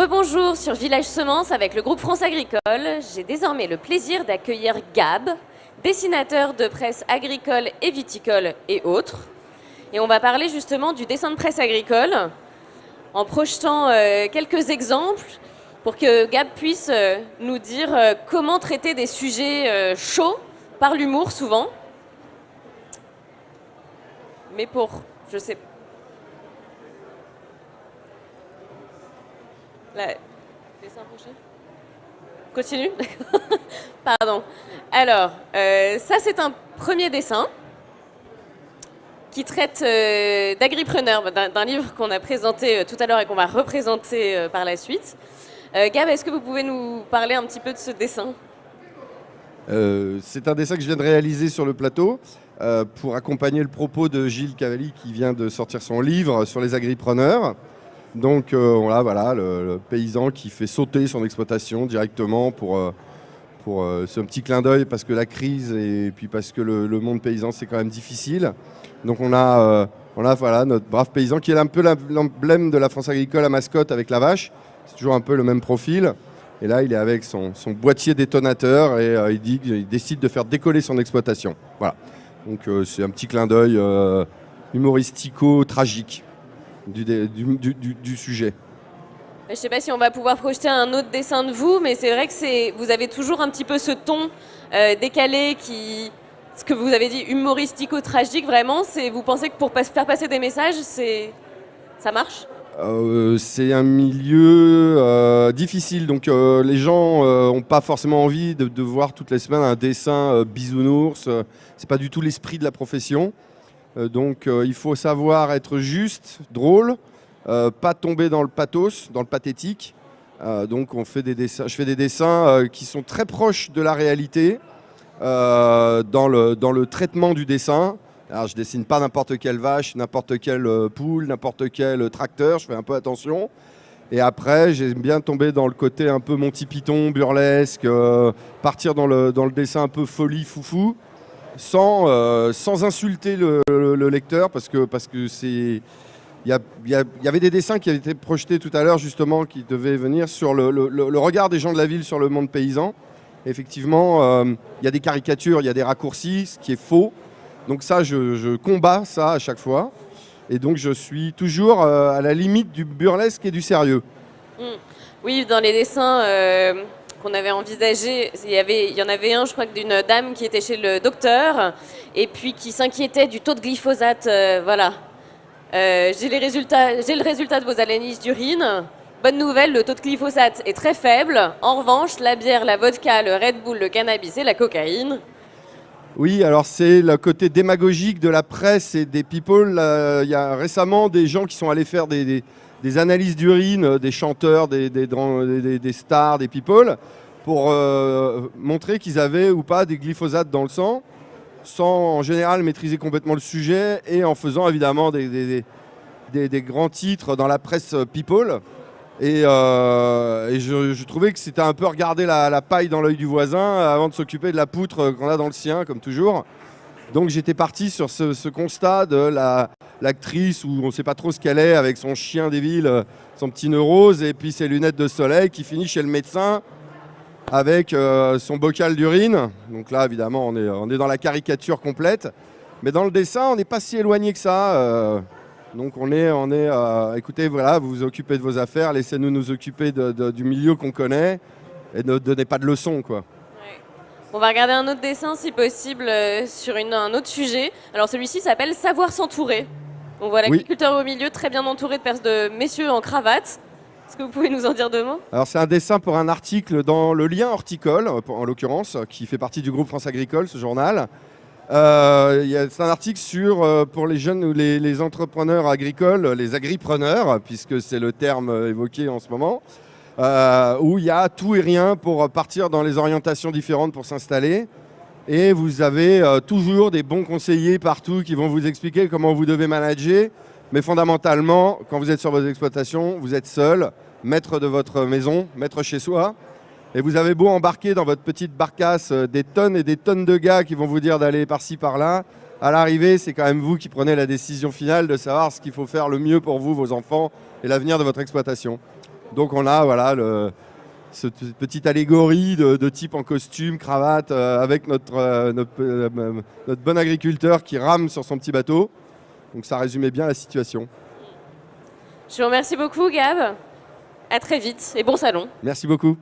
Rebonjour sur Village Semences avec le groupe France Agricole. J'ai désormais le plaisir d'accueillir Gab, dessinateur de presse agricole et viticole et autres. Et on va parler justement du dessin de presse agricole en projetant quelques exemples pour que Gab puisse nous dire comment traiter des sujets chauds par l'humour souvent. Mais je sais pas. Dessin prochain. Continue. Pardon. Alors, ça c'est un premier dessin qui traite d'agripreneur, d'un livre qu'on a présenté tout à l'heure et qu'on va représenter par la suite. Gab, est-ce que vous pouvez nous parler un petit peu de ce dessin ? C'est un dessin que je viens de réaliser sur le plateau pour accompagner le propos de Gilles Cavalli qui vient de sortir son livre sur les agripreneurs. Donc voilà, le paysan qui fait sauter son exploitation directement pour ce petit clin d'œil parce que la crise et puis parce que le monde paysan c'est quand même difficile. Donc on a voilà, notre brave paysan qui est un peu l'emblème de la France agricole, la mascotte avec la vache. C'est toujours un peu le même profil. Et là, il est avec son boîtier détonateur et il décide de faire décoller son exploitation. Voilà. Donc c'est un petit clin d'œil humoristico-tragique du sujet. Je ne sais pas si on va pouvoir projeter un autre dessin de vous, mais c'est vrai que vous avez toujours un petit peu ce ton décalé ce que vous avez dit, humoristico-tragique, vraiment. Vous pensez que pour faire passer des messages, ça marche ? C'est un milieu difficile, donc les gens n'ont pas forcément envie de voir toutes les semaines un dessin bisounours. C'est pas du tout l'esprit de la profession. Donc il faut savoir être juste, drôle, pas tomber dans le pathos, dans le pathétique. Donc je fais des dessins qui sont très proches de la réalité dans le traitement du dessin. Alors, je dessine pas n'importe quelle vache, n'importe quelle poule, n'importe quel tracteur, je fais un peu attention. Et après, j'aime bien tomber dans le côté un peu Monty Python, burlesque, partir dans le dessin un peu folie, foufou, sans insulter le lecteur, parce que c'est... Il y avait des dessins qui avaient été projetés tout à l'heure, justement, qui devaient venir sur le regard des gens de la ville sur le monde paysan. Effectivement, il y a des caricatures, il y a des raccourcis, ce qui est faux. Donc ça, je combats ça à chaque fois. Et donc, je suis toujours à la limite du burlesque et du sérieux. Oui, dans les dessins qu'on avait envisagés, il y en avait un, je crois, d'une dame qui était chez le docteur et puis qui s'inquiétait du taux de glyphosate. Voilà. J'ai le résultat de vos analyses d'urine. Bonne nouvelle, le taux de glyphosate est très faible. En revanche, la bière, la vodka, le Red Bull, le cannabis et la cocaïne... Oui, alors c'est le côté démagogique de la presse et des people. Il y a récemment des gens qui sont allés faire des analyses d'urine, des chanteurs, des stars, des people, pour montrer qu'ils avaient ou pas des glyphosates dans le sang, sans en général maîtriser complètement le sujet et en faisant évidemment des grands titres dans la presse people. Et je trouvais que c'était un peu regarder la paille dans l'œil du voisin avant de s'occuper de la poutre qu'on a dans le sien, comme toujours. Donc j'étais parti sur ce constat de l'actrice où on ne sait pas trop ce qu'elle est, avec son chien des villes, son petit neurose, et puis ses lunettes de soleil, qui finit chez le médecin avec son bocal d'urine. Donc là, évidemment, on est dans la caricature complète. Mais dans le dessin, on n'est pas si éloigné que ça. Donc écoutez, voilà, vous vous occupez de vos affaires, laissez-nous nous occuper du milieu qu'on connaît et ne donnez pas de leçons, quoi. Ouais. On va regarder un autre dessin, si possible, sur un autre sujet. Alors celui-ci s'appelle « Savoir s'entourer ». On voit l'agriculteur au milieu, très bien entouré de messieurs en cravate. Est-ce que vous pouvez nous en dire deux mots ? Alors c'est un dessin pour un article dans Le Lien Horticole, en l'occurrence, qui fait partie du groupe France Agricole, ce journal. C'est un article pour les jeunes ou les entrepreneurs agricoles, les agripreneurs, puisque c'est le terme évoqué en ce moment, où il y a tout et rien pour partir dans les orientations différentes pour s'installer. Et vous avez toujours des bons conseillers partout qui vont vous expliquer comment vous devez manager. Mais fondamentalement, quand vous êtes sur vos exploitations, vous êtes seul, maître de votre maison, maître chez soi. Et vous avez beau embarquer dans votre petite barcasse des tonnes et des tonnes de gars qui vont vous dire d'aller par-ci, par-là. À l'arrivée, c'est quand même vous qui prenez la décision finale de savoir ce qu'il faut faire le mieux pour vous, vos enfants et l'avenir de votre exploitation. Donc on a voilà, cette petite allégorie de type en costume, cravate, avec notre bon agriculteur qui rame sur son petit bateau. Donc ça résumait bien la situation. Je vous remercie beaucoup, Gab. À très vite et bon salon. Merci beaucoup.